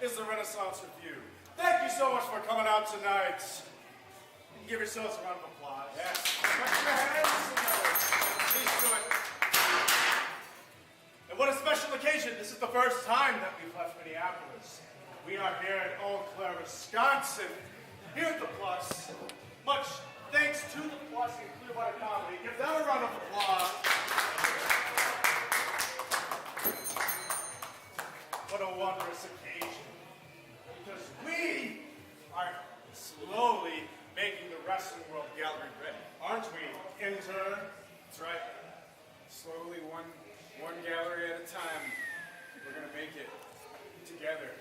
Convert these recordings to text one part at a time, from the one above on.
is the Renaissance Review. Thank you so much for coming out tonight. You can give yourselves a round of applause. Yes. Put your hands together. Please do it. And what a special occasion. This is the first time that we've left Minneapolis. We are here in Eau Claire, Wisconsin. Here at the Plus. Much thanks to the Plus and Clearwater Comedy. Give them a round of applause. What a wondrous occasion. Because we are slowly making the wrestling world gallery ready. Aren't we, intern? That's right. Slowly, one gallery at a time, we're going to make it together.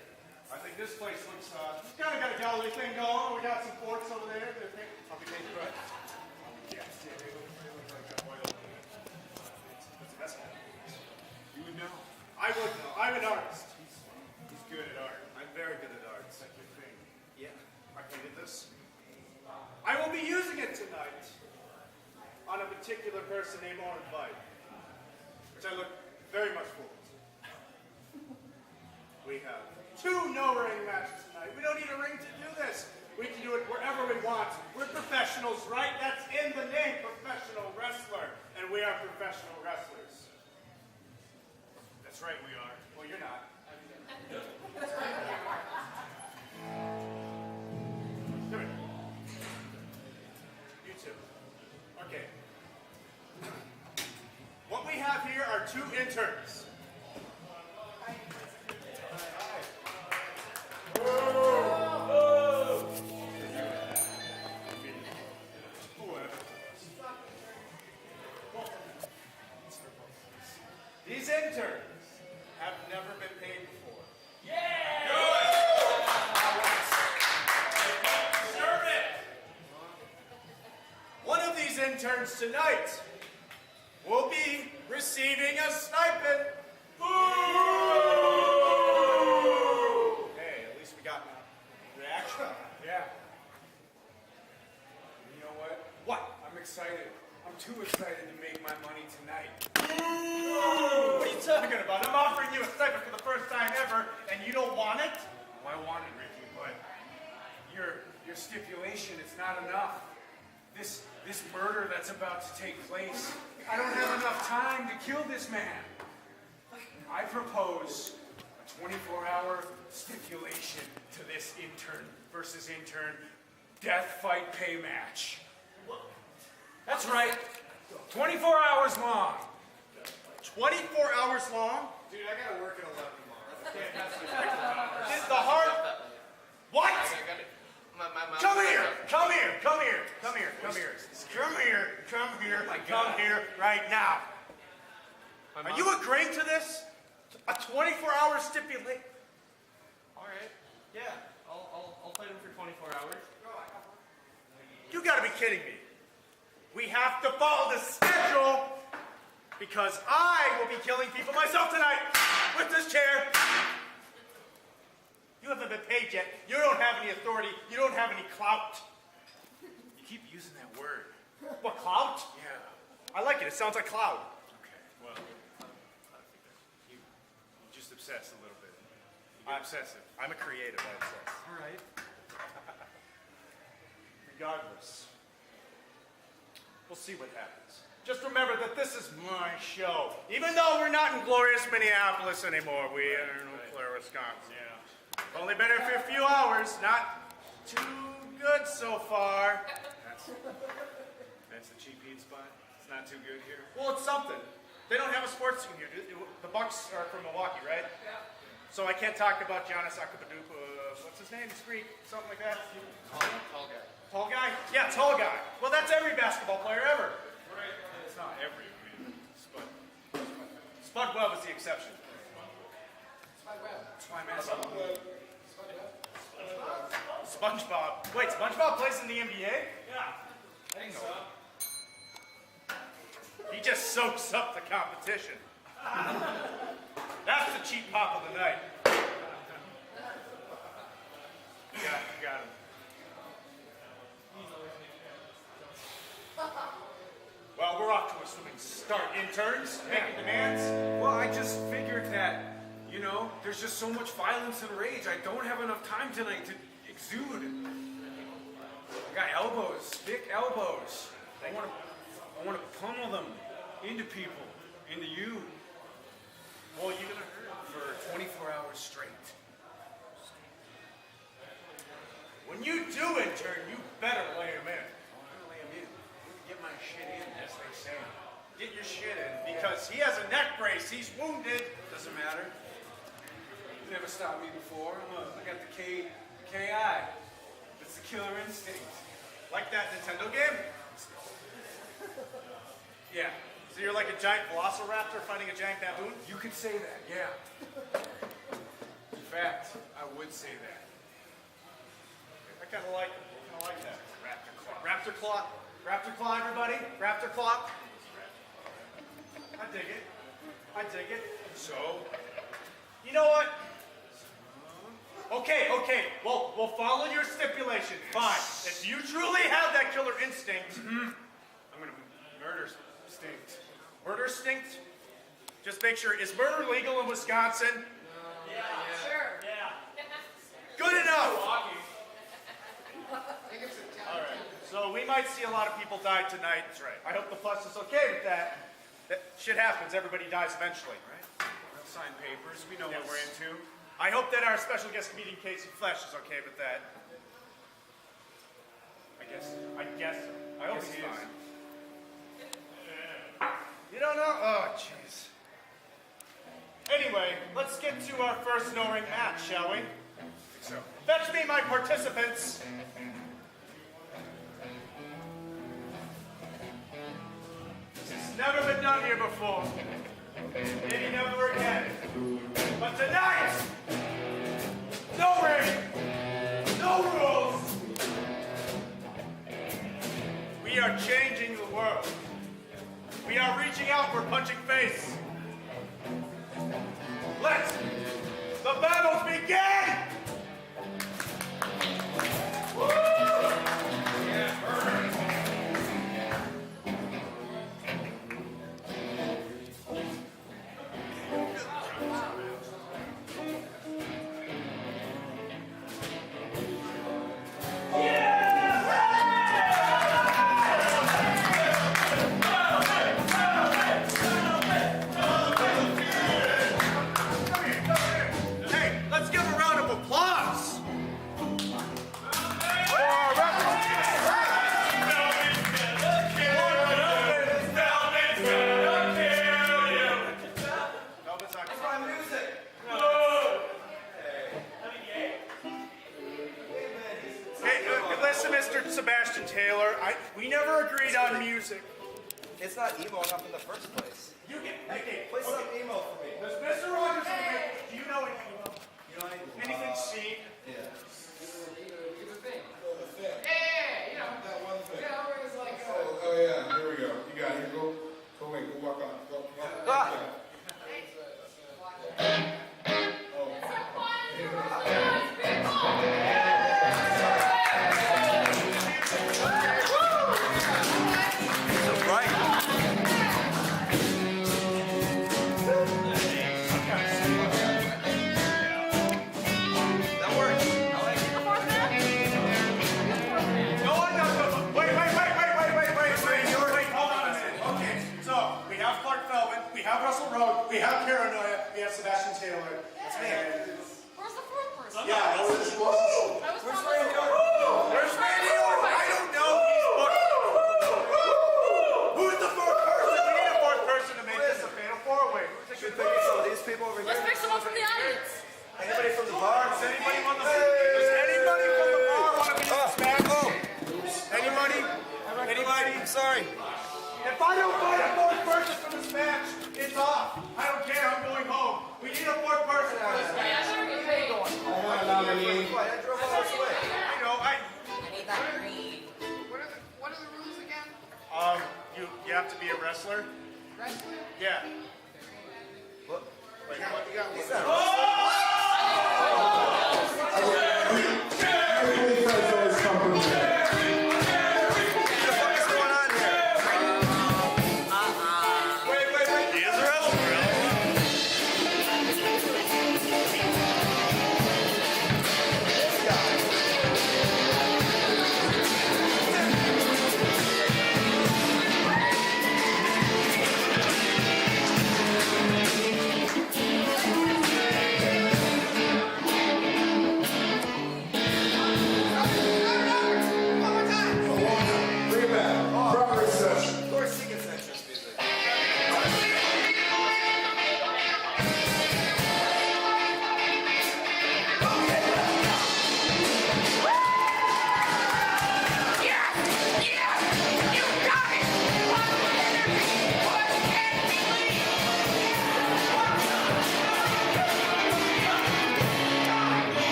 I think this place looks, it's kind of got a gallery thing going. We got some forks over there. I'll be taking right. Yes, yeah, they look like an oil. What's the best one? You would know. I would know. I'm an artist. He's good at art. I'm very good at art. It's like your thing. Yeah, I painted this. I will be using it tonight on a particular person named Orin Veidt, which I look very much forward to. We have 2 no-ring matches tonight. We don't need a ring to do this. We can do it wherever we want. We're professionals, right? That's in the name, professional wrestler. And we are professional wrestlers. That's right, we are. Well, you're not. Come here. You too. Okay. What we have here are 2 interns. These interns have never been paid before. Yeah! Serve it! One of these interns tonight will be receiving a stipend. Boo! Hey, at least we got reaction. Yeah. You know what? What? I'm excited. I'm too excited to make my money tonight. What are you talking about? I'm offering you a stipend for the first time ever, and you don't want it? Well, I want it, Ricky, but your stipulation, it's not enough. This murder that's about to take place, I don't have enough time to kill this man. I propose a 24-hour stipulation to this intern versus intern death fight pay match. That's right, 24 hours long. 24 hours long? Dude, I gotta work at 11 tomorrow. Is the heart... What? Come here! Come here! Come here! Come here! Come here! Come here! Come here! Come here right now! Are you agreeing to this? A 24-hour stipulation? All right. Yeah, I'll fight him for 24 hours. You gotta be kidding me. We have to follow the schedule because I will be killing people myself tonight with this chair. You haven't been paid yet. You don't have any authority. You don't have any clout. You keep using that word. What, clout? Yeah. I like it. It sounds like cloud. Okay, well, you just obsessed a little bit. You get obsessive. I'm a creative, I obsess. All right. Regardless, we'll see what happens. Just remember that this is my show. Even though we're not in glorious Minneapolis anymore, we are in Eau Claire, Wisconsin. Yeah. Only been here for a few hours. Not too good so far. That's the cheap eat spot. It's not too good here. Well, it's something. They don't have a sports team here. The Bucks are from Milwaukee, right? Yeah. So I can't talk about Giannis Antetokounmpo. What's his name? He's Greek, something like that. Tall guy. Tall guy? Yeah, tall guy. Well, that's every basketball player ever. Right. It's not every spot. Spud Webb is the exception. That's why I'm asking. SpongeBob. Wait, SpongeBob plays in the NBA? Yeah, I think so. He just soaks up the competition. That's the cheap pop of the night. Got him. Well, we're off to a swimming start. Interns, making demands. Well, I just figured that, You know, there's just so much violence and rage. I don't have enough time tonight to exude. I got elbows, thick elbows. I want to pummel them into people, into you. Well, you're gonna hurt for 24 hours straight. When you do intern, you better lay him in. I'm gonna lay him in. Get my shit in, as they say. Get your shit in, because he has a neck brace. He's wounded. Doesn't matter. Never stopped me before. I got the KI. It's the killer instinct. Like that Nintendo game? Yeah. So you're like a giant velociraptor fighting a giant baboon? You could say that, yeah. In fact, I would say that. I kind of like that. Raptor claw. Raptor claw. Raptor claw, everybody. Raptor claw. I dig it. I dig it. So? You know what? Okay. Well, we'll follow your stipulation. Fine. If you truly have that killer instinct, I'm gonna murder instinct. murder instinct, just make sure, is murder legal in Wisconsin? Yeah, sure. Yeah. Good enough. Alright, so we might see a lot of people die tonight. That's right. I hope the plus is okay with that. That shit happens, everybody dies eventually. Right? We'll sign papers. We know what we're into. I hope that our special guest meeting Casey Flesh is okay with that. I guess. I hope Yes, he's he is. fine. You don't know? Oh, jeez. Anyway, let's get to our first Noren match, shall we? So. Fetch me my participants. This has never been done here before. Maybe never again. But tonight, no ring, no rules. We are changing the world. We are reaching out for punching face. Let the battles begin! Hey, let's give a round of applause. Listen, Mr. Sebastian Taylor, we never agreed on music. It's not emo enough in the first place. You get, okay, Play some emo for me. does Mr. Rogers, do you know anything? You know Anything scene? Yeah. Oh yeah, here we go. You got it. Go away. Go walk on. Go walk. We have Russell Road, we have Noia, we have Sebastian Taylor. That's me. Where's the fourth person? Yeah, I was where's Randy Orton? Where's Randy Orton? I don't know. Who's the fourth person? We need a fourth person to make this a fatal four-way. Should pick some of these people over here. Let's pick someone from the audience. Anybody from the bar? Does anybody from the bar want to be this match? Anybody? Anybody? Sorry. If I don't find a fourth person for this match, it's off. I don't care. I'm going home. We need a fourth person for this match. I nominate. I drove all this way. I know. need that green. What are the rules again? You have to be a wrestler. Wrestling? Yeah. What? Wait, what? He's not Everybody tries to always come from there. He is a wrestler.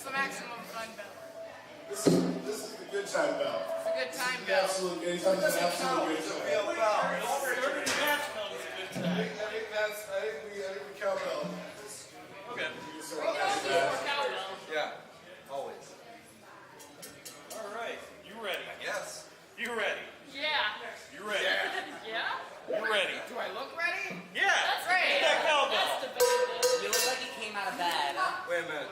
the maximum fun bell? This is the good time bell. It's a good time The bell. absolute, anytime it's an absolute good time. Real foul. I think we cowbell. Okay. Yeah. Always. All right. You ready? Yes. You ready? Yeah. You ready? Yeah? You ready? Do I look ready? Yeah. That's Great. Hit that cowbell. That's debatable. You look like you came out of bed. Wait a minute.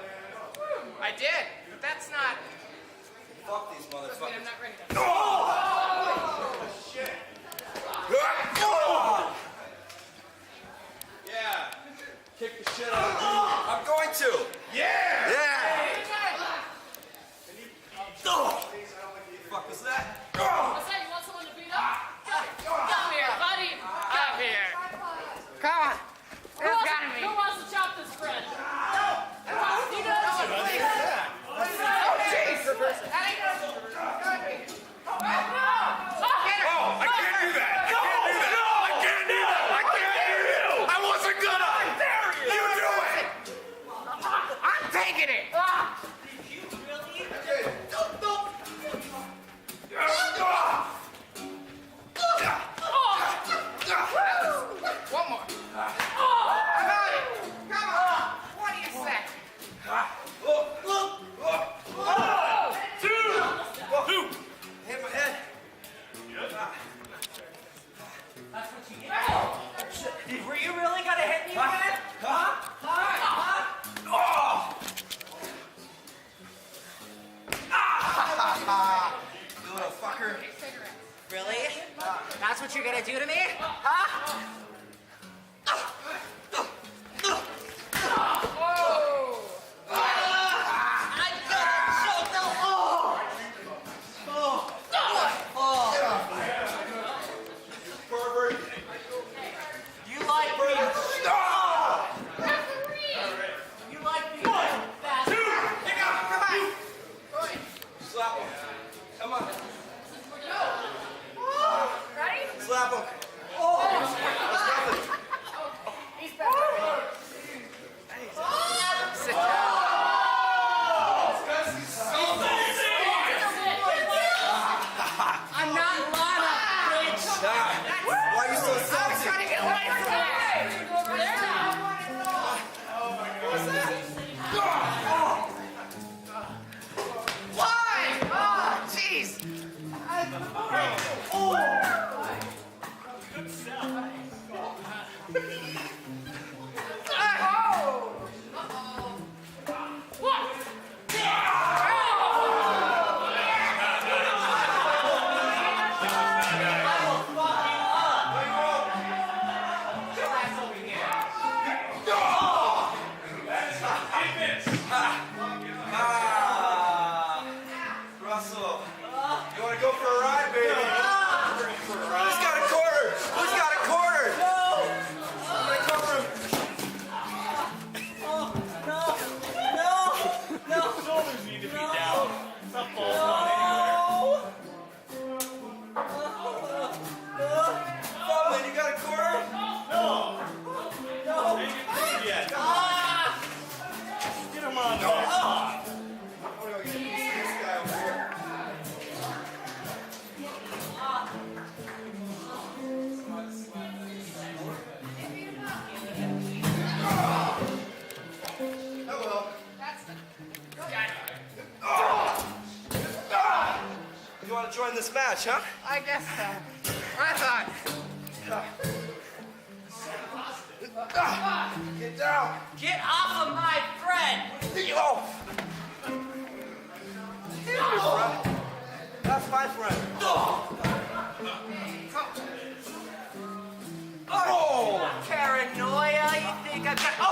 I did, but that's not. Fuck these Doesn't mean I'm motherfuckers. not ready. Yeah. Kick the shit out of you. I'm going to. Yeah. Yeah. Fuck was that? What's that? You want someone to beat up? Come here, buddy. Come here. Come on. It's gotta be. Who wants to chop this bread? He does. Oh, jeez. That ain't gotta be. Oh, I can't do that. I can't do that. I can't do that. I can't hear you. I wasn't gonna. You do it. I'm taking it. One more. I'm on it. Come on. What do you say? Hit my head. That's what you get. Were you really gonna hit me with it? You little fucker. Really? That's what you're gonna do to me? Huh? Whoa. I got Pervert. You like me? Referee. You like me? Fast. Slap him. Come on. Ready? Slap him. He's better. Sit down. I'm not Lana, bitch. Why are you so I was salty? trying to get away from that. Over there now. Why? Oh, jeez. Russell, you want to go for a ride, baby? Who's got a quarter? Who's got a quarter? I'm gonna come for him. Shoulders need to be down. Stop falling on anywhere. Feldman, you got a quarter? Ain't it yet. Get him on there. I'm gonna go get this guy over here. Hello. You want to join this match, huh? I guess so. I thought. Get down. Get off of my friend. Oh. That's my friend. Oh, paranoia. You think I've got... Oh!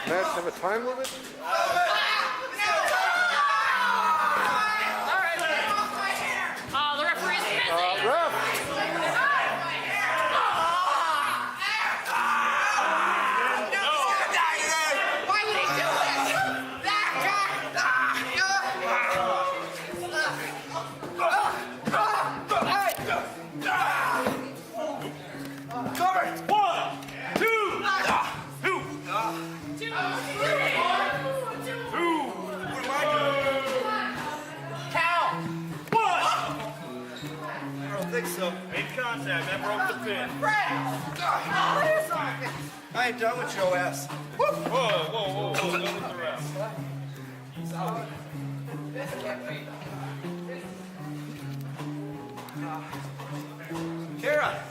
Match have a time limit? The referee's busy. Ref! think so. Made contact. That broke the pin. I ain't done with your ass. Whoa, whoa, whoa, whoa. Done with the rest. Kara,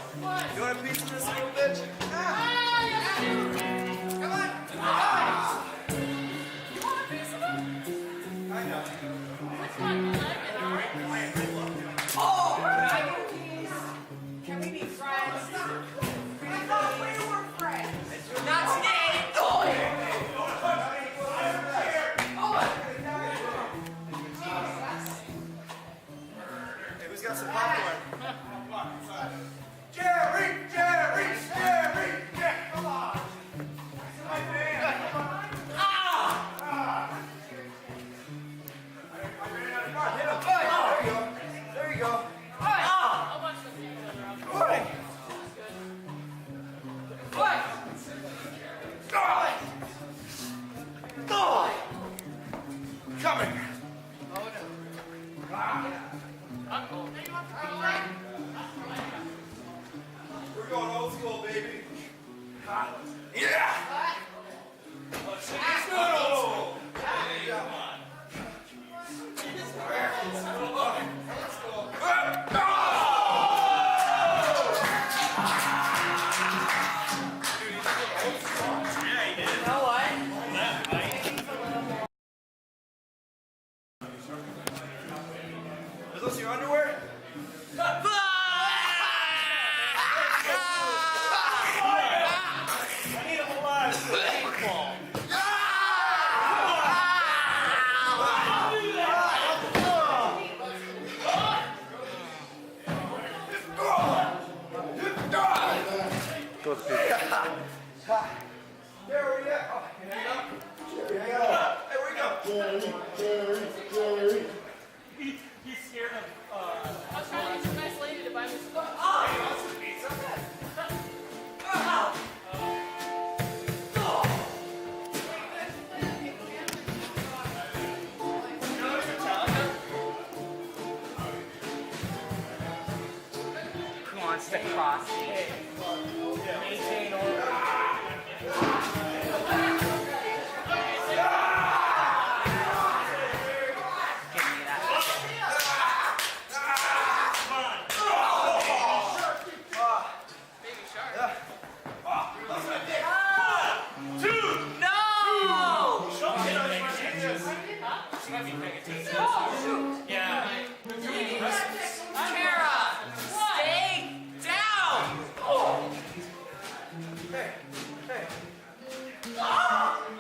you want a piece of this little bitch? Come on. You want a piece of it? I know. Which one? The leg and the arm? Oh, can I get a piece? Can we be friends? I thought we were friends. Not today. Hey, who's got some popcorn? Jerry! Jerry! Jerry! Yeah, come on! My man! Come on! Hit him. There you go. I'll watch the scene later on. Come here! We're going old school, baby. Yeah! Let's go. Are those your underwear? I need him alive for a paintball. There we go. Oh, hang up. Hang up. There we go. Jerry. He's scared of, I was trying to get some nice lady to buy me some. Who wants to cross me? Maintain order. Give me that. Baby shark. No! yeah. Kara! Stay down! Hey.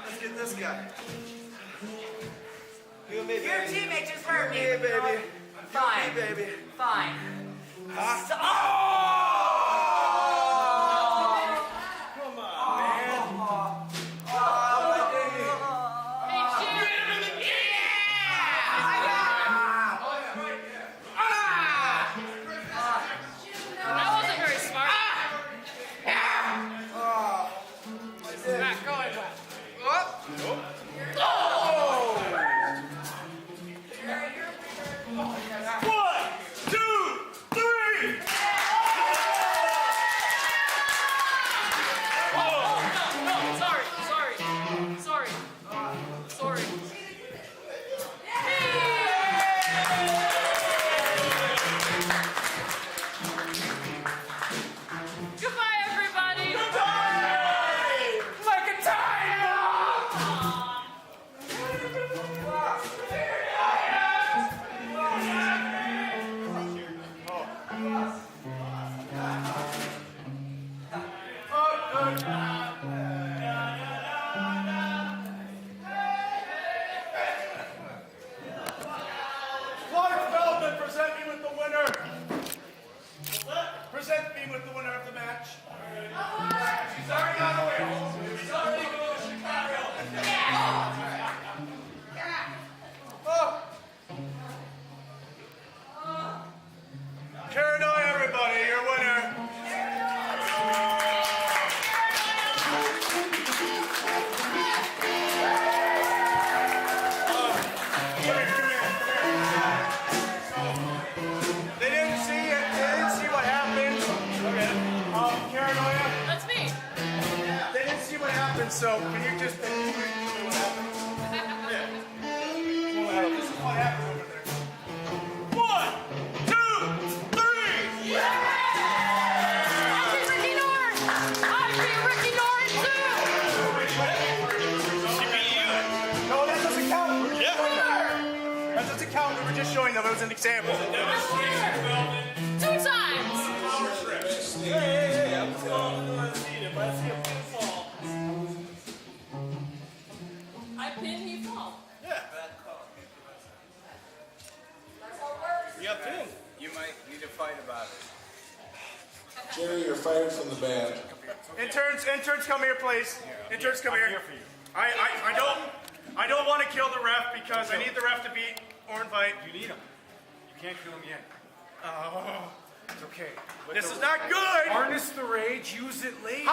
Let's get this guy. You and me, Your baby. teammate just hurt me. You and me, baby. Fine. You and me, baby. Fine. Huh? Come on, man. Hey, Jim. That wasn't very smart. Not going well. One, two, three! No, sorry. Goodbye, everybody. Like a time Clark Feldman, present me with the winner. Present me with the winner of the match. She's already on the way home. She's already going to Chicago. Kara Noia, everybody, your winner. They didn't see it, kids. so can you just... Yeah. This is what happened over there. 1, 2, 3! Yeah! I beat Ricky Noren! I beat Ricky Noren too! No, that doesn't count. Yeah. That doesn't count. We were just showing them. It was an example. 2 times! Hey, I'm going to see him. Let's see him fall. I pin, he fall. Yeah. You got pinned. You might need to fight about it. Jerry, you're fired from the band. Interns, come here, please. Interns, come here. For you. I don't want to kill the ref because I need the ref to beat Orin Veidt. You need him. You can't kill him yet. Oh, It's okay. this is not good. Harness the rage, use it later.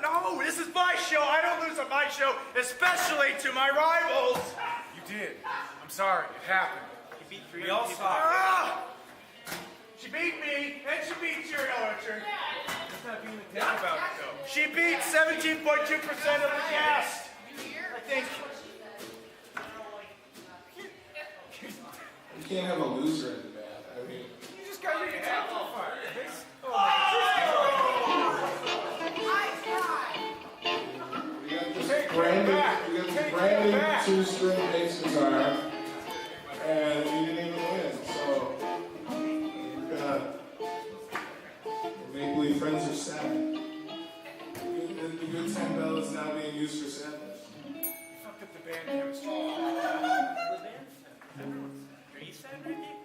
No, this is my show. I don't lose on my show, especially to my rivals. You did. I'm sorry. It happened. We all saw it. Ah! She beat me, and she beat your Uhlricher. Let's not being a dick about it, though. She beat 17.2% of the cast. I think. You can't have a loser in the band. I mean, You just got your amplifier. we got this Take it branded, back. we got this Take it branded back. 2-string bass guitar, and we didn't even win. So we've got Maple Leaf Friends are sad. The good time bell is now being used for sadness. You fucked up the band chemistry.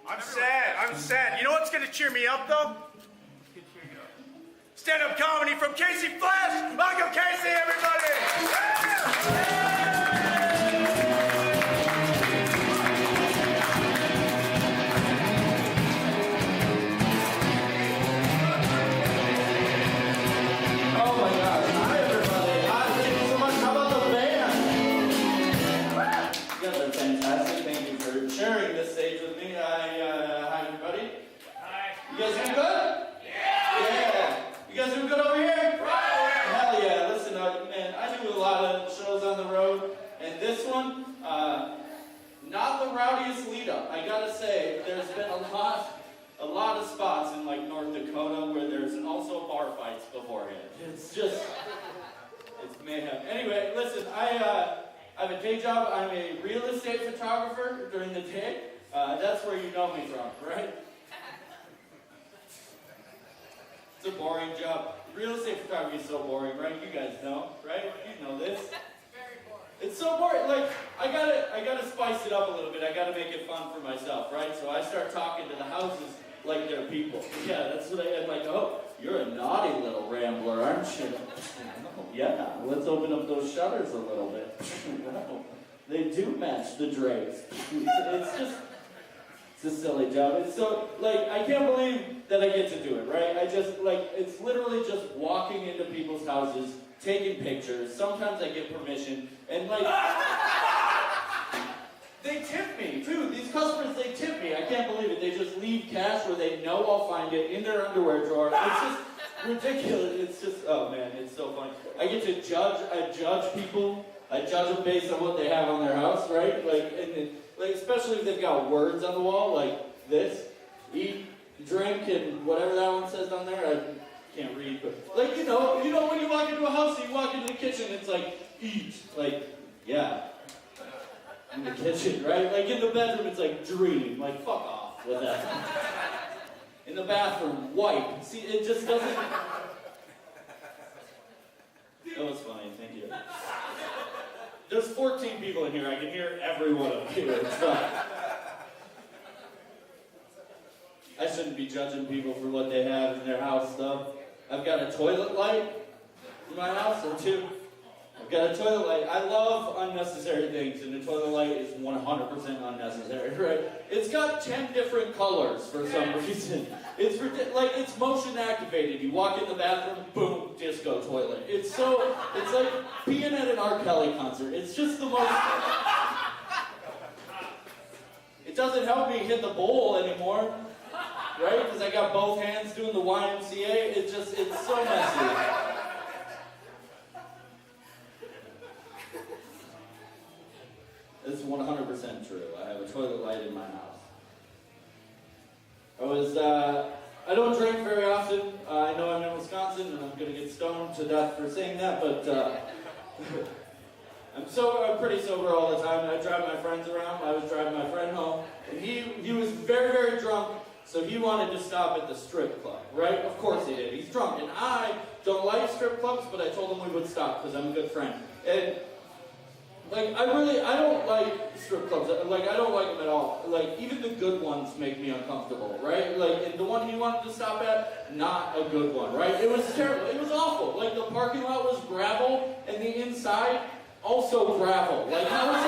I'm sad. You know what's gonna cheer me up though? Stand-up comedy from Casey Flash. Welcome, Casey, everybody. Oh my gosh. Hi everybody. Hi, thank you so much. How about the band? You guys are fantastic. Thank you for sharing this stage with me. Hi everybody. Hi. You guys doing good? Yeah. You guys doing good over here? Hell yeah. Listen, man, I do a lot of shows on the road, and this one, not the rowdiest lead up. I gotta say, there's been a lot of spots in like North Dakota where there's also bar fights beforehand. It's mayhem. Anyway, listen, I have a day job. I'm a real estate photographer during the day. That's where you know me from, right? It's a boring job. Real estate photography is so boring, right? You guys know, right? You know this. Very boring. It's so boring. Like, I gotta spice it up a little bit. I gotta make it fun for myself, right? So I start talking to the houses like they're people. Yeah, that's what I'm like, oh, you're a naughty little rambler, aren't you? Oh, yeah, let's open up those shutters a little bit. Wow, they do match the drapes. It's a silly job. It's so, like, I can't believe that I get to do it, right? It's literally just walking into people's houses, taking pictures. Sometimes I get permission, and like, they tip me, too. These customers, they tip me. I can't believe it. They just leave cash where they know I'll find it in their underwear drawer. It's just ridiculous. It's just, oh man, it's so funny. I get to judge people. I judge them based on what they have on their house, right? Like, especially if they've got words on the wall, like this, eat, drink, and whatever that one says on there. I can't read, but like, you know, when you walk into a house and you walk into the kitchen, it's like, eat. Like, yeah. In the kitchen, right? Like in the bedroom, it's like dream. Like, fuck off with that. In the bathroom, wipe. See, it just doesn't. That was funny, thank you. There's 14 people in here. I can hear every one of you. It's fine. I shouldn't be judging people for what they have in their house stuff. I've got a toilet light in my house, or two. I've got a toilet light. I love unnecessary things, and the toilet light is 100% unnecessary, right? It's got 10 different colors for some reason. It's like, it's motion activated. You walk in the bathroom, boom, disco toilet. It's like being at an R. Kelly concert. It's just the most... It doesn't help me hit the bowl anymore, right? Because I got both hands doing the YMCA. It's so messy. in my house. I don't drink very often. I know I'm in Wisconsin and I'm going to get stoned to death for saying that, but I'm pretty sober all the time. I drive my friends around. I was driving my friend home, and he was very, very drunk, so he wanted to stop at the strip club, right? Of course he did. He's drunk, and I don't like strip clubs, but I told him we would stop because I'm a good friend. And like, I don't like strip clubs. Like, I don't like them at all. Like, even the good ones make me uncomfortable, right? Like, and the one he wanted to stop at, not a good one, right? It was terrible. It was awful. Like, the parking lot was gravel, and the inside, also gravel. Like, how was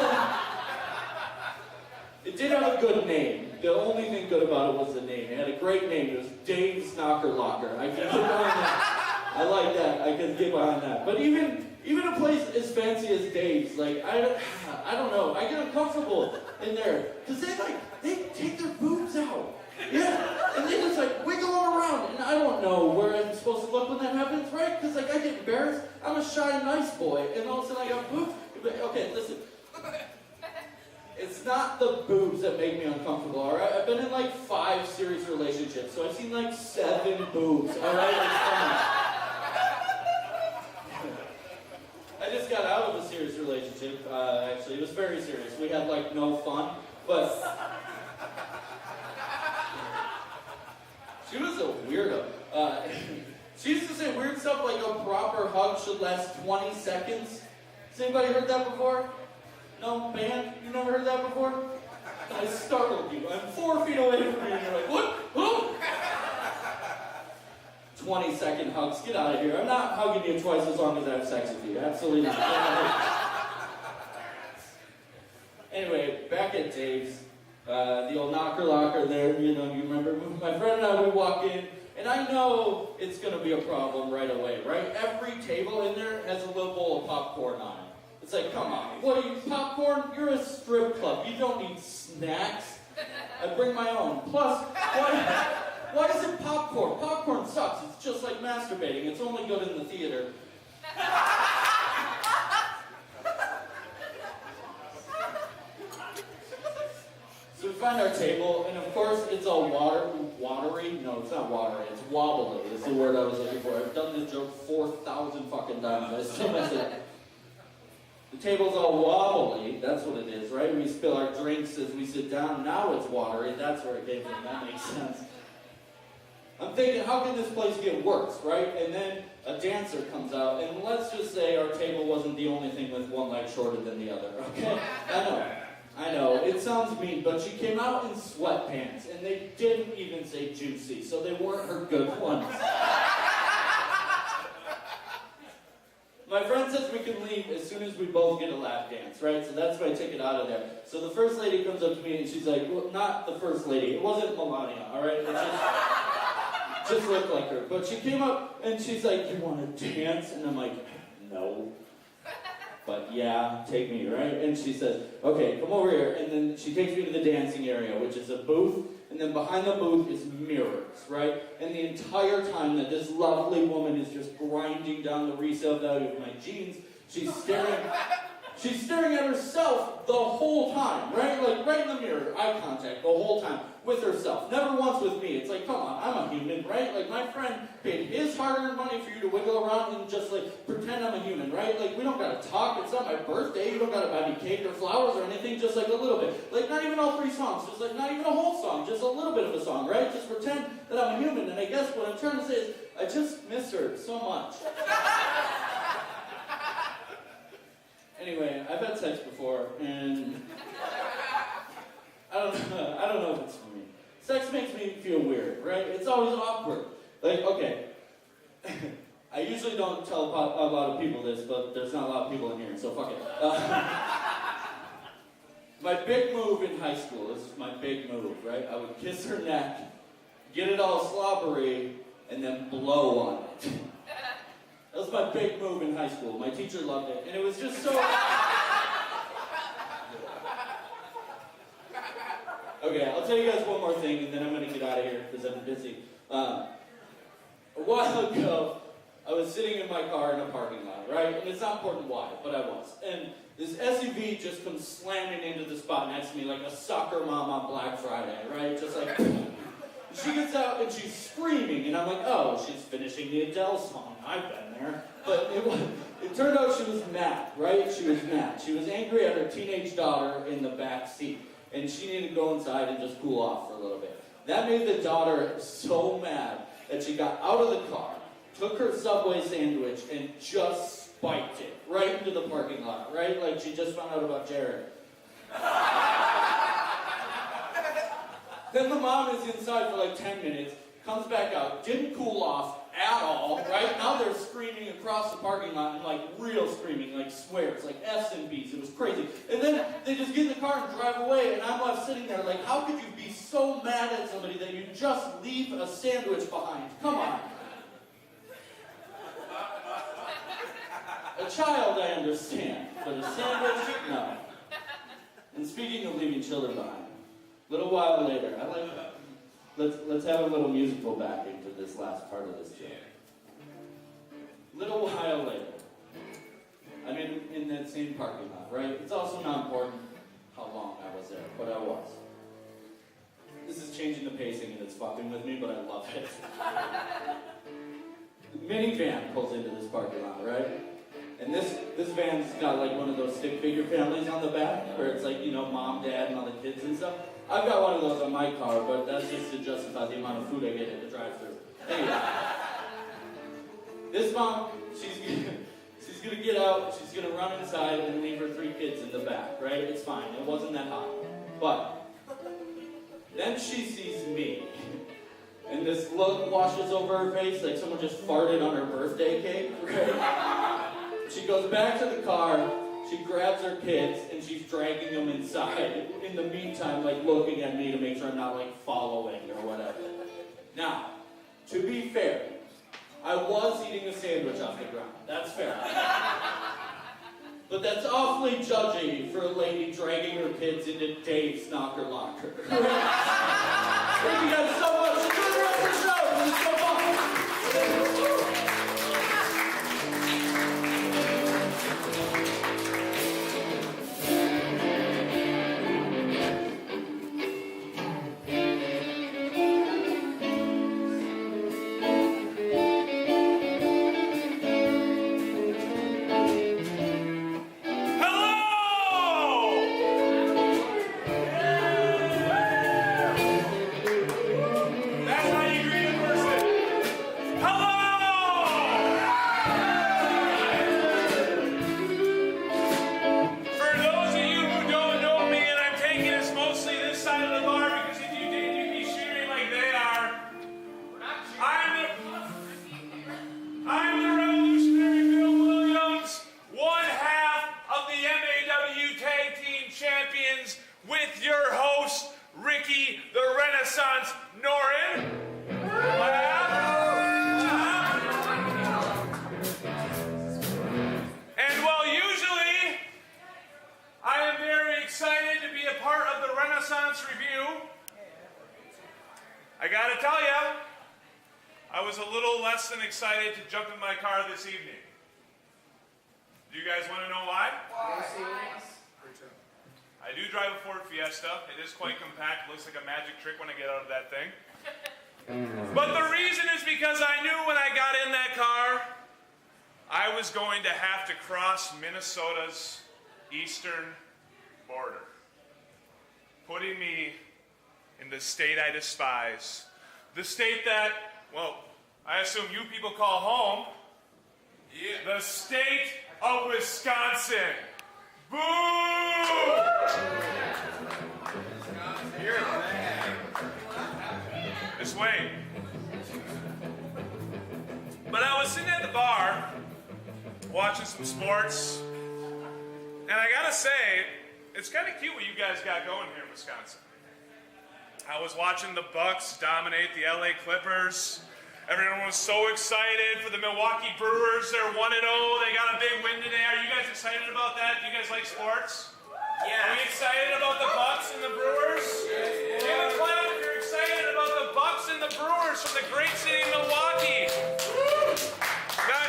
it? It did have a good name. The only thing good about it was the name. It had a great name. It was Dave's Knocker Locker. I can get behind that. I like that. I can get behind that. But even a place as fancy as Dave's, like, I don't know. I get uncomfortable in there. Because they take their boobs out. Yeah. And they just, like, wiggle them around. And I don't know where I'm supposed to look when that happens, right? Because, like, I get embarrassed. I'm a shy, nice boy. And all of a sudden I got boobs. Okay, listen. It's not the boobs that make me uncomfortable, all right? I've been in, like, 5 serious relationships. So I've seen, like, 7 boobs, all right? It's fine. I just got out of a serious relationship, actually. It was very serious. We had, like, no fun, but she was a weirdo. She used to say weird stuff like a proper hug should last 20 seconds. Has anybody heard that before? No? Band? You never heard that before? I startled you. I'm 4 feet away from you and you're like, what? Who? 20-second hugs. Get out of here. I'm not hugging you twice as long as I have sex with you. Absolutely not. Anyway, back at Dave's, the old knocker locker there, you remember, my friend and I, we walk in, and I know it's going to be a problem right away, right? Every table in there has a little bowl of popcorn on it. It's like, come on, what are you, popcorn? You're a strip club. You don't need snacks. I bring my own. Plus, why is it popcorn? Popcorn sucks. It's just like masturbating. It's only good in the theater. So we find our table, and of course it's all watery. No, it's not watery. It's wobbly. It's the word I was looking for. I've done this joke 4,000 fucking times. I still mess it up. The table's all wobbly. That's what it is, right? We spill our drinks as we sit down. Now it's watery. That's where it came from. That makes sense. I'm thinking, how can this place get worse, right? And then a dancer comes out, and let's just say our table wasn't the only thing with one leg shorter than the other, okay? I know, it sounds mean, but she came out in sweatpants, and they didn't even say juicy, so they weren't her good ones. My friend says we can leave as soon as we both get a lap dance, right? So that's my ticket out of there. So the first lady comes up to me, and she's like, well, not the first lady, it wasn't Melania, all right? It just looked like her. But she came up, and she's like, you want to dance? And I'm like, no. But yeah, take me, right? And she says, okay, come over here. And then she takes me to the dancing area, which is a booth. And then behind the booth is mirrors, right? And the entire time that this lovely woman is just grinding down the resale value of my jeans, she's staring at herself the whole time, right? Like right in the mirror, eye contact the whole time with herself. Never once with me. It's like, come on, I'm a human, right? Like my friend paid his hard-earned money for you to wiggle around and just like pretend I'm a human, right? Like we don't gotta talk. It's not my birthday. You don't gotta buy me cake or flowers or anything. Just like a little bit. Like not even all 3 songs. Just like not even a whole song. Just a little bit of a song, right? Just pretend that I'm a human. And I guess what I'm trying to say is, I just miss her so much. Anyway, I've had sex before, and I don't know if it's for me. Sex makes me feel weird, right? It's always awkward. Like, okay, I usually don't tell a lot of people this, but there's not a lot of people in here, so fuck it. My big move in high school, this is my big move, right? I would kiss her neck, get it all slobbery, and then blow on it. That was my big move in high school. My teacher loved it, and it was just so... Okay, I'll tell you guys one more thing, and then I'm going to get out of here, because I'm busy. A while ago, I was sitting in my car in a parking lot, right? And it's not important why, but I was. And this SUV just comes slamming into the spot next to me like a soccer mom on Black Friday, right? Just like, she gets out and she's screaming, and I'm like, oh, she's finishing the Adele song. I've been there. But it turned out she was mad, right? She was mad. She was angry at her teenage daughter in the back seat, and she needed to go inside and just cool off for a little bit. That made the daughter so mad that she got out of the car, took her Subway sandwich, and just spiked it right into the parking lot, right? Like she just found out about Jared. Then the mom is inside for like 10 minutes, comes back out, didn't cool off at all, right? Now they're screaming across the parking lot, and like real screaming, like swears, like F's and B's. It was crazy. And then they just get in the car and drive away, and I'm left sitting there like, how could you be so mad at somebody that you just leave a sandwich behind? Come on. A child, I understand, but a sandwich, no. And speaking of leaving children behind, a little while later, let's have a little musical backing to this last part of this joke. A little while later, I'm in that same parking lot, right? It's also not important how long I was there, but I was. This is changing the pacing and it's fucking with me, but I love it. The minivan pulls into this parking lot, right? And this van's got like one of those stick figure families on the back, where it's like, you know, mom, dad, and all the kids and stuff. I've got one of those on my car, but that's just to justify the amount of food I get at the drive-thru. Anyway, this mom, she's gonna get out, she's gonna run inside and leave her 3 kids in the back, right? It's fine, it wasn't that hot. But then she sees me, and this look washes over her face like someone just farted on her birthday cake, right? She goes back to the car, she grabs her kids, and she's dragging them inside. In the meantime, like, looking at me to make sure I'm not, like, following or whatever. Now, to be fair, I was eating a sandwich off the ground. That's fair. But that's awfully judgy for a lady dragging her kids into Dave's knocker locker. Thank you guys so much. Enjoy the rest of the show. This is so fun. Noren. And while usually I am very excited to be a part of the Renaissance Review, I gotta tell you, I was a little less than excited to jump in my car this evening. Do you guys want to know why? I do drive a Ford Fiesta. It is quite compact. Looks like a magic trick when I get out of that thing. But the reason is because I knew when I got in that car, I was going to have to cross Minnesota's eastern border, putting me in the state I despise. The state that, well, I assume you people call home. Yeah. The state of Wisconsin. Boo! Here. This way. But I was sitting at the bar, watching some sports, and I gotta say, it's kind of cute what you guys got going here in Wisconsin. I was watching the Bucks dominate the LA Clippers. Everyone was so excited for the Milwaukee Brewers. They're 1-0. They got a big win today. Are you guys excited about that? Do you guys like sports? Yeah. Are we excited about the Bucks and the Brewers? Yeah. Give a clap if you're excited about the Bucks and the Brewers from the great city of Milwaukee. Now,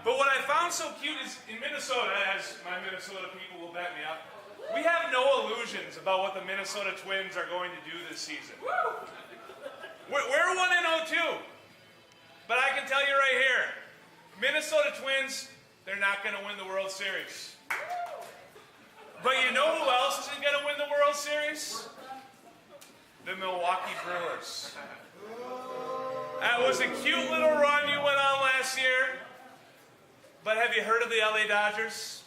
But what I found so cute is in Minnesota, as my Minnesota people will back me up, we have no illusions about what the Minnesota Twins are going to do this season. We're 1-2. But I can tell you right here, Minnesota Twins, they're not going to win the World Series. But you know who else isn't going to win the World Series? The Milwaukee Brewers. That was a cute little run you went on last year. But have you heard of the LA Dodgers?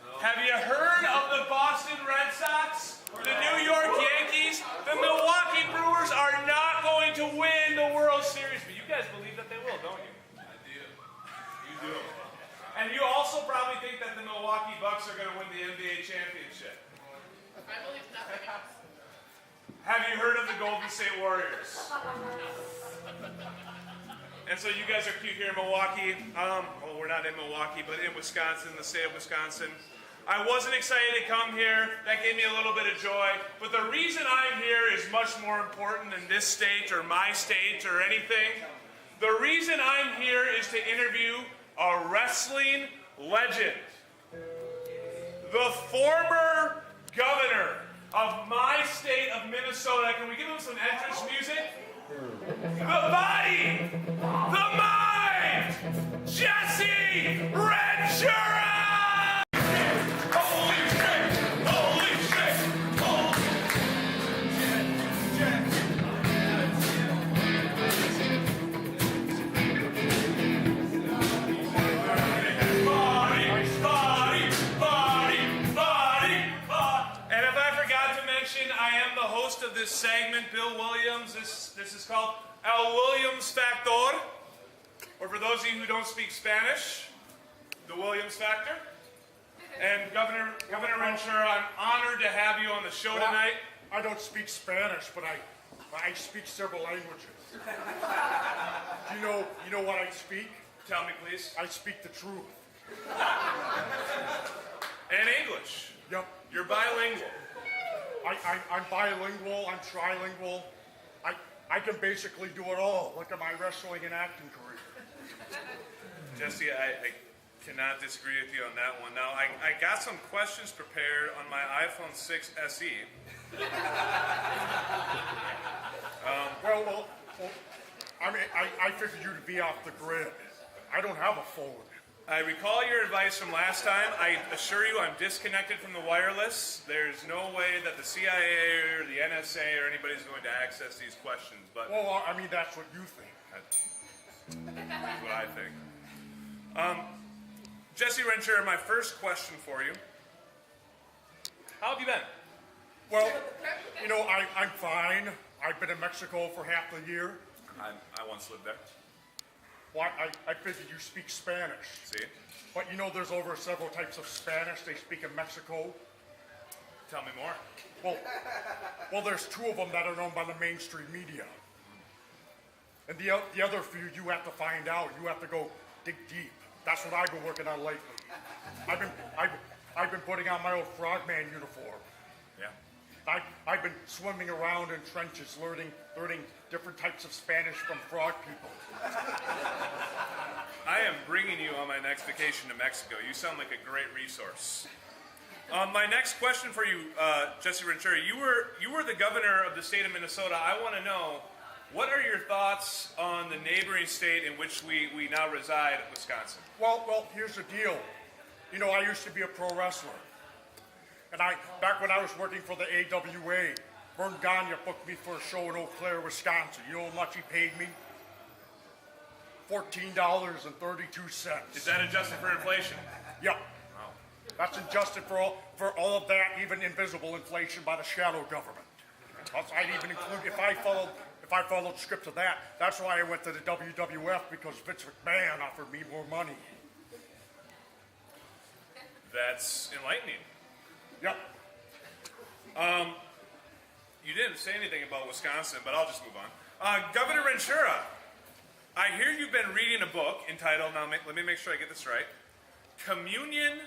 No. Have you heard of the Boston Red Sox? The New York Yankees? The Milwaukee Brewers are not going to win the World Series. But you guys believe that they will, don't you? I do. You do. And you also probably think that the Milwaukee Bucks are going to win the NBA championship. I believe nothing else. Have you heard of the Golden State Warriors? And so you guys are cute here in Milwaukee. Well, we're not in Milwaukee, but in Wisconsin, the state of Wisconsin. I wasn't excited to come here. That gave me a little bit of joy. But the reason I'm here is much more important than this state or my state or anything. The reason I'm here is to interview a wrestling legend. The former governor of my state of Minnesota. Can we give him some entrance music? The body, the mind, Jesse Ventura! Holy shit! Holy shit! Holy body. And if I forgot to mention, I am the host of this segment, Bill Williams. This is called El Williams Factor, or for those of you who don't speak Spanish, the Williams Factor. And Governor Ventura, I'm honored to have you on the show tonight. I don't speak Spanish, but I speak several languages. You know what I speak? Tell me, please. I speak the truth. And English. Yep. You're bilingual. I'm bilingual, I'm trilingual. I can basically do it all. Look at my wrestling and acting career. Jesse, I cannot disagree with you on that one. Now, I got some questions prepared on my iPhone 6 SE. Well, I mean, I figured you'd be off the grid. I don't have a phone. I recall your advice from last time. I assure you I'm disconnected from the wireless. There's no way that the CIA or the NSA or anybody's going to access these questions. But Well, I mean, that's what you think. That's what I think. Jesse Ventura, my first question for you. How have you been? Well, I'm fine. I've been in Mexico for half the year. I once lived there. Well, I figured you speak Spanish. See? But there's over several types of Spanish they speak in Mexico. Tell me more. Well, there's two of them that are known by the mainstream media. And the other few you have to find out. You have to go dig deep. That's what I've been working on lately. I've been putting on my old frogman uniform. Yeah. I've been swimming around in trenches, learning different types of Spanish from frog people. I am bringing you on my next vacation to Mexico. You sound like a great resource. My next question for you, Jesse Ventura, you were the governor of the state of Minnesota. I want to know, what are your thoughts on the neighboring state in which we now reside, Wisconsin? Well, here's the deal. I used to be a pro wrestler. And back when I was working for the AWA, Vern Gagne booked me for a show in Eau Claire, Wisconsin. You know how much he paid me? $14.32. Is that adjusted for inflation? Yep. Wow. That's adjusted for all of that, even invisible inflation by the shadow government. I'd even include if I followed script of that. That's why I went to the WWF, because Vince McMahon offered me more money. That's enlightening. Yep. You didn't say anything about Wisconsin, but I'll just move on. Governor Ventura, I hear you've been reading a book entitled, now let me make sure I get this right, Communion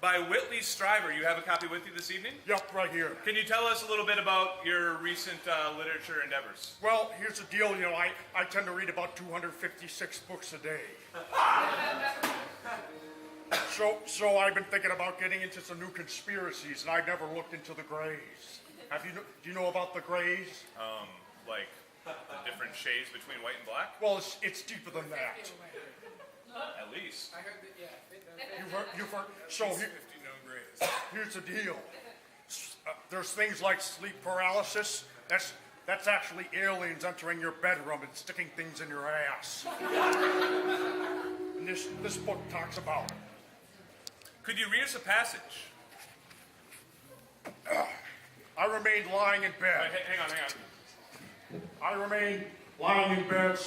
by Whitley Stryver. You have a copy with you this evening? Yep, right here. Can you tell us a little bit about your recent literature endeavors? Well, here's the deal, you know, I tend to read about 256 books a day. So I've been thinking about getting into some new conspiracies, and I've never looked into the Greys. Do you know about the Greys? Like the different shades between white and black? Well, it's deeper than that. At least. I heard that, yeah. You've heard. So here's the deal. There's things like sleep paralysis. That's actually aliens entering your bedroom and sticking things in your ass. And this book talks about it. Could you read us a passage? I remained lying in bed. Hang on. I remained lying in bed,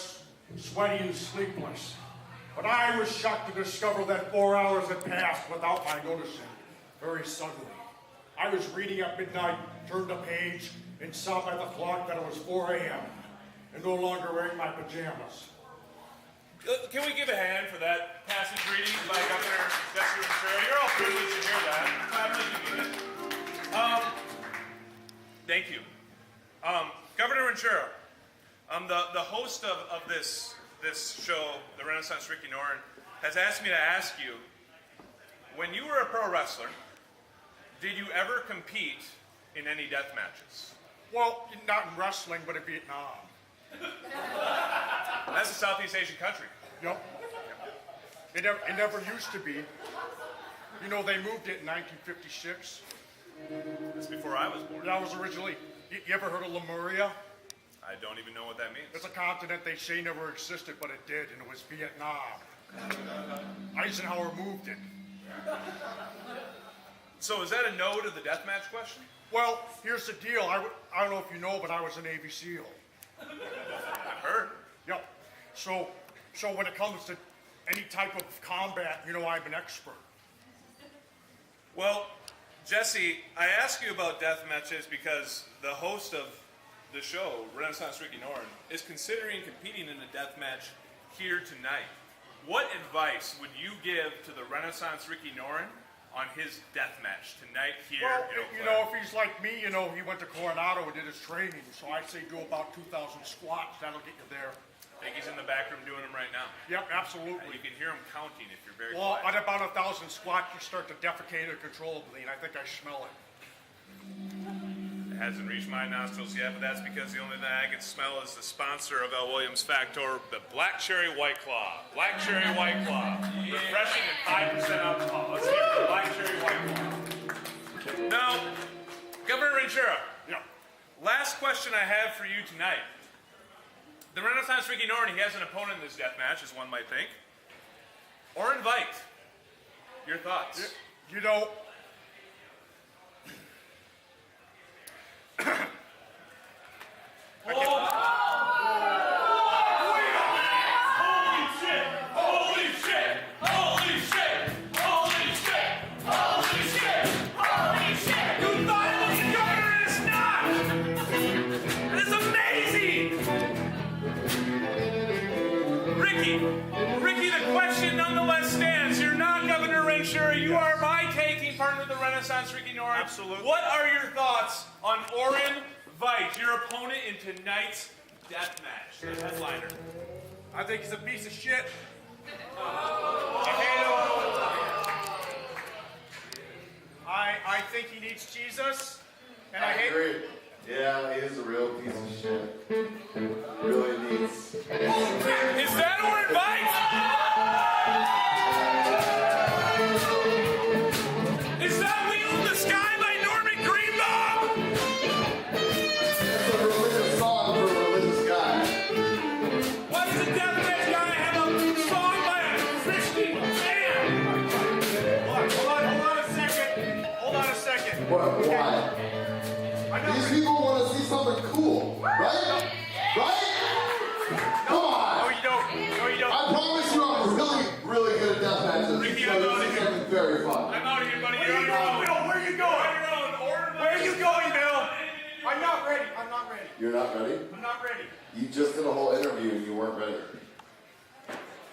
sweaty and sleepless. But I was shocked to discover that 4 hours had passed without my noticing. Very suddenly. I was reading at midnight, turned a page, and saw by the clock that it was 4 a.m. and no longer wearing my pajamas. Can we give a hand for that passage reading by Governor Sebastian Taylor? You're all privileged to hear that. Thank you. Governor Ventura, the host of this show, the Renaissance Ricky Noren, has asked me to ask you, when you were a pro wrestler, did you ever compete in any death matches? Well, not in wrestling, but in Vietnam. That's a Southeast Asian country. Yep. It never used to be. You know, they moved it in 1956. That's before I was born. That was originally. You ever heard of Lemuria? I don't even know what that means. It's a continent they say never existed, but it did, and it was Vietnam. Eisenhower moved it. So is that a no to the deathmatch question? Well, here's the deal. I don't know if you know, but I was a Navy SEAL. I've heard. Yep. So when it comes to any type of combat, you know, I'm an expert. Well, Jesse, I ask you about death matches because the host of the show, Renaissance Ricky Noren, is considering competing in a death match here tonight. What advice would you give to the Renaissance Ricky Noren on his death match tonight here Well, in Eau Claire? you know, if he's like me, you know, he went to Coronado and did his training, so I say do about 2,000 squats. That'll get you there. I think he's in the back room doing them right now. Yep, absolutely. And you can hear him counting if you're very Well, quiet. at about 1,000 squats, you start to defecate uncontrollably, and I think I smell it. It hasn't reached my nostrils yet, but that's because the only thing I can smell is the sponsor of L. Williams Factor, the Black Cherry White Claw. Black Cherry White Claw. Refreshing and 5% alcohol. Let's hear the Black Cherry White Claw. Now, Governor Ventura, Yeah. last question I have for you tonight. The Renaissance Ricky Noren, he has an opponent in this death match, as one might think. Orin Veidt. Your thoughts? You know, Ricky, the question nonetheless stands. You're not Governor Ventura. You are my taking partner of the Renaissance Ricky Noren. Absolutely. What are your thoughts on Orin Veidt, your opponent in tonight's death match, the headliner? I think he's a piece of shit. I think he needs Jesus, and I hate. Agree. Yeah, he is a real piece of shit. Really needs. Is that Orin Veidt? Is that Wheel in the Sky by Norman Greenbaum? It's a religious song for a religious guy. Why does the deathmatch guy have a song by a Christian band? Hold on a second. What? Why? These people want to see something cool, right? Right? Come on. No, you don't. No, you don't. I promise you I'm really, really good at death matches. Ricky, so I'm this out is of here. something very fun. I'm out of here, buddy. Where You're are you on your going, own. Bill? Where are you going? You're on your own. Orin Where are Veidt. you going, Bill? I'm not ready. I'm not ready. You're not ready? I'm not ready. You just did a whole interview and you weren't ready.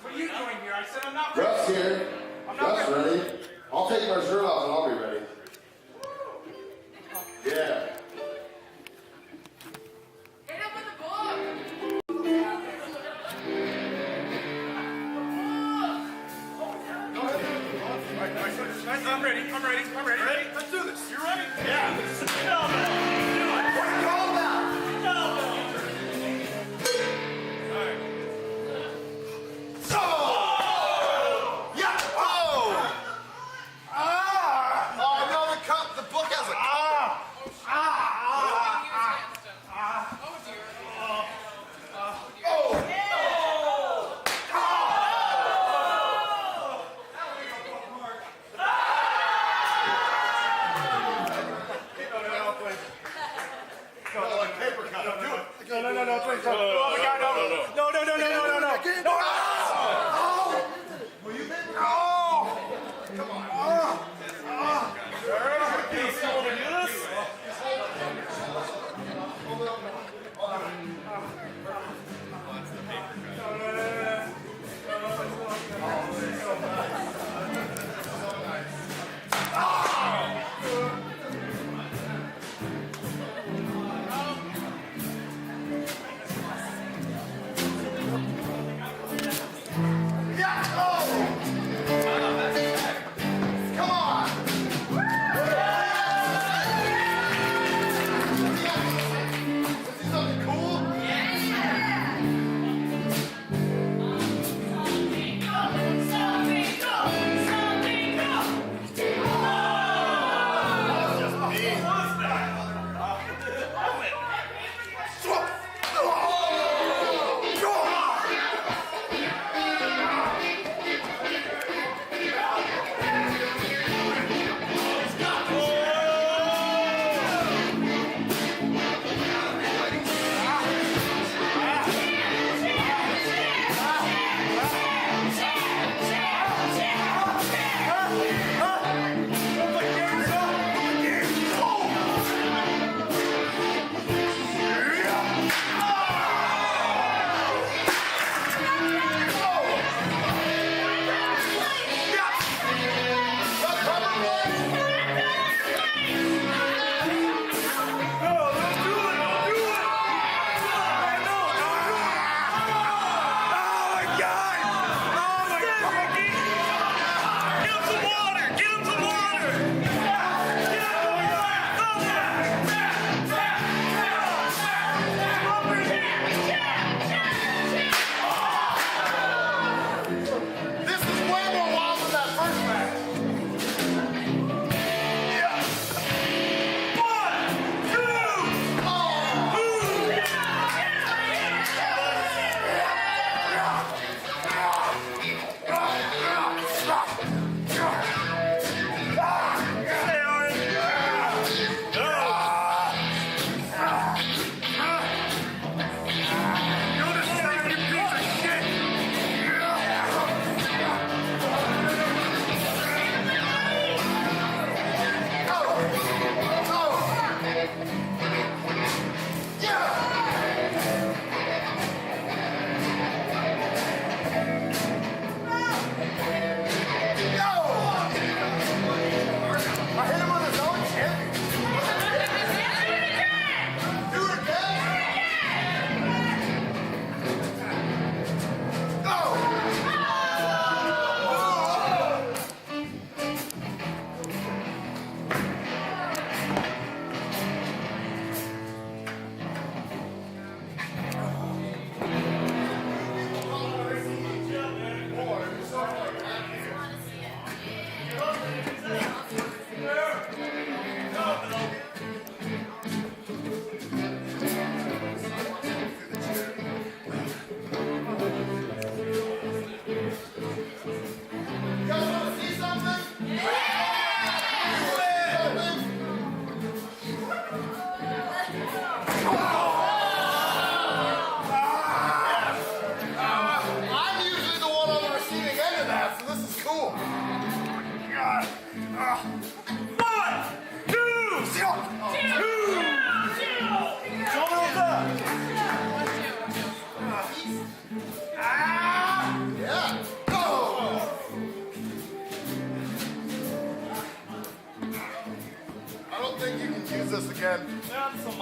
What are you doing here? I said I'm not ready. Ref's here. I'm not Ref's ready. ready. I'll take my shirt off and I'll be ready. Yeah. Hit him with the book. I'm ready. Ready? Let's do this. You ready? Yeah.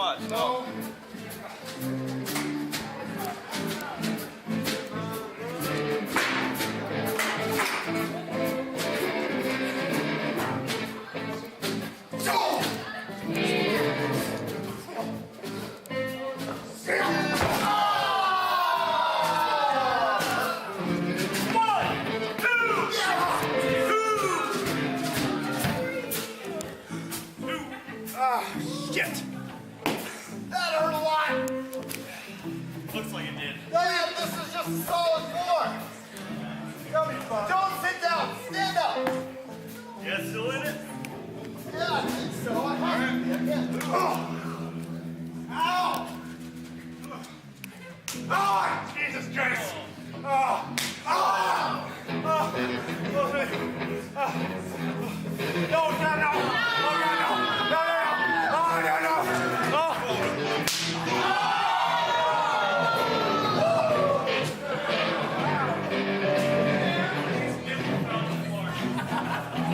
much. No. Shit! That hurt a lot! Looks like it did. Noia, this is just a solid 4. Don't sit down, stand up. You guys still in it? Yeah, I think so. I have to be. I can't move. Ow! Oh, Jesus Christ! Oh! Oh! Oh! No, no, no! Oh, no, no! No, no, no! Oh, no, no! Oh!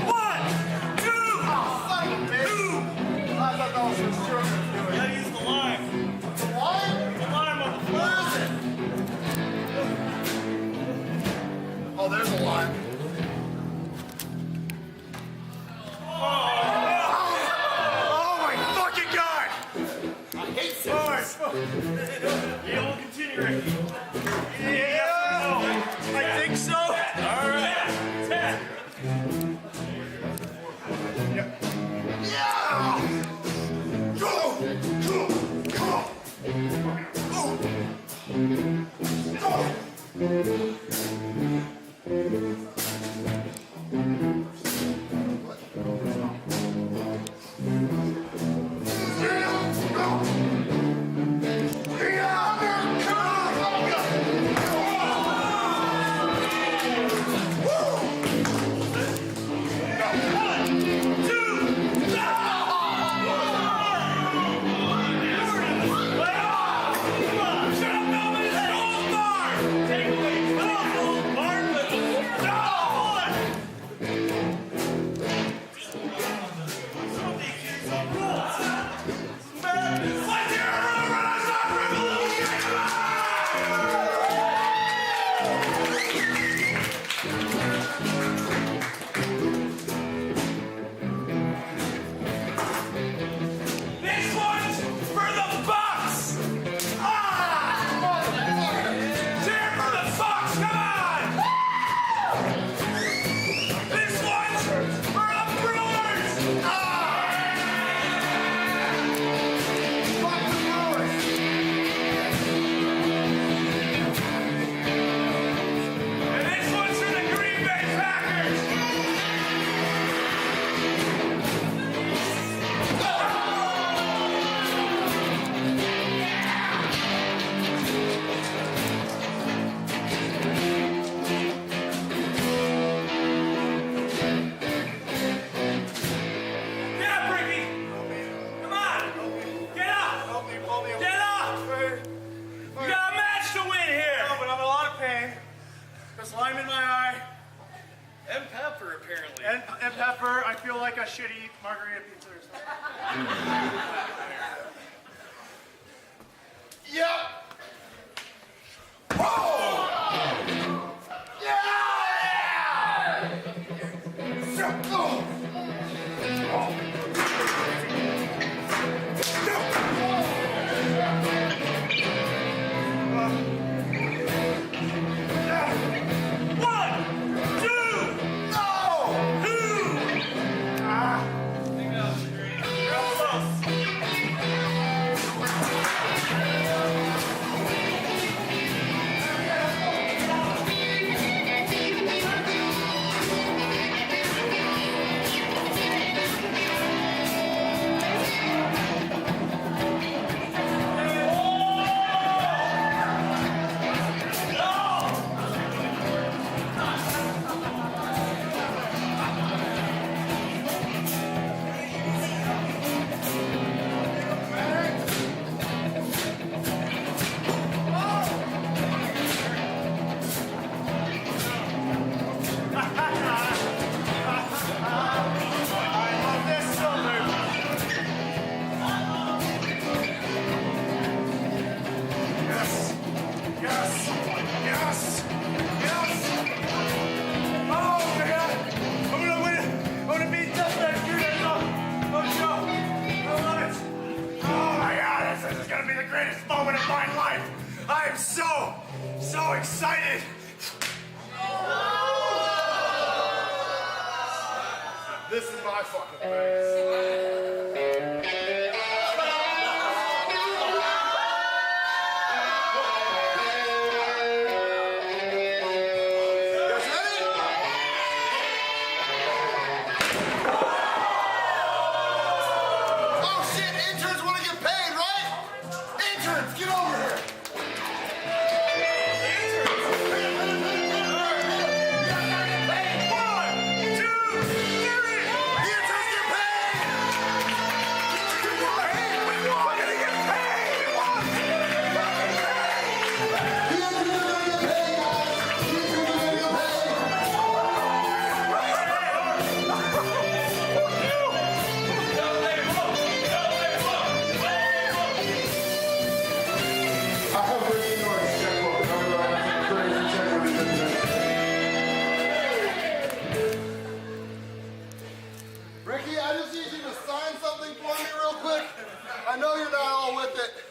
One, two! Son of a bitch. I thought that was for sure going to do it. Gotta use the lime. The line? The lime on the floor. Where is it? Oh, there's a line. Oh, my fucking God! I hate this. You will continue, Ricky. Yeah! I think so! All right. 10. Yeah! Go! Go! Go! Go! This one's for the Bucks! Cheer for the Bucks, come on! This one's for the Brewers! Fuck the Brewers. And this one's for the Green Bay Packers! Get up, Ricky! Come on! Get up! Get up! You got a match to win here! No, but I'm in a lot of pain. There's lime in my eye. And pepper, apparently. And pepper. I feel like I should eat margarita pizza or something. Yep. Oh! Yeah! One, two, two! I think that was great. Real close. my life. I am so excited. This is my fucking place.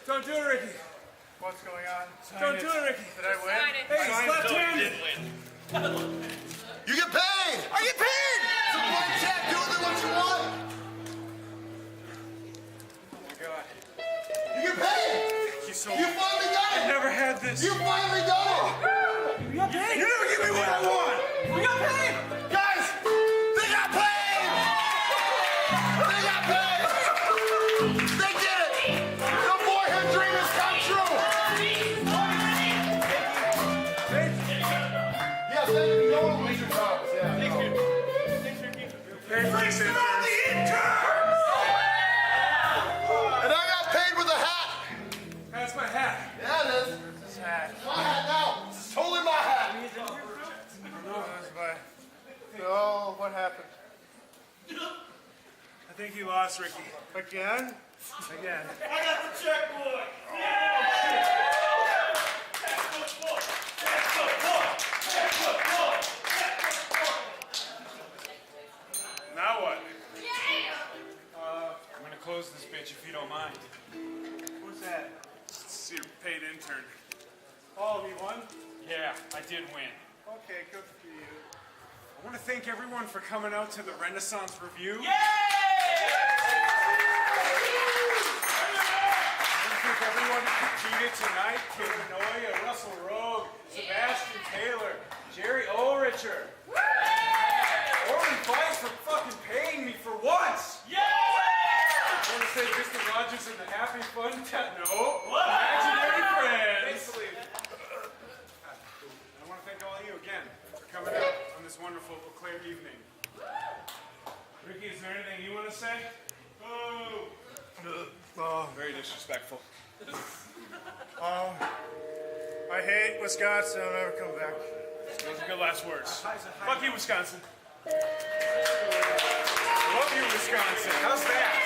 Don't do it, Ricky. What's going on? Don't do it, Ricky. Did I win? Hey, he's left-handed. You get paid! I get paid! It's a blank check. Do with it what you want. Oh my God. You get paid! Thank you so much. You finally got it! I've never had this. You finally got it! We got paid. You never give me what I want! We got paid! Guys, they got paid! They got paid! They did it! The boyhood dream has come true! Yes, thank you. You don't want to lose your jobs. Yeah, no. Paid for this intern. The interns! And I got paid with a hat. That's my hat. Yeah, it is. This hat. It's my hat now. It's totally my hat. Oh, what happened? I think you lost, Ricky. Again? Again. I got the checkbook. Now what? I'm gonna close this bitch if you don't mind. Who's that? It's your paid intern. Oh, he won? Yeah, I did win. Okay, good for you. I want to thank everyone for coming out to the Renaissance Review. Yay! Thank everyone who competed tonight. Noia, Russell Rogue, Sebastian Taylor, Jerry Uhlricher. Orin Veidt for fucking paying me for once. Yay! I want to say Mr. Rogers and the Happy Fun Imaginary Friends. I want to thank all of you again for coming out on this wonderful Eau Claire evening. Ricky, is there anything you want to say? Oh. Very disrespectful. I hate Wisconsin. I'll never come back. Those are good last words. Fuck you, Wisconsin. Love you, Wisconsin. How's that?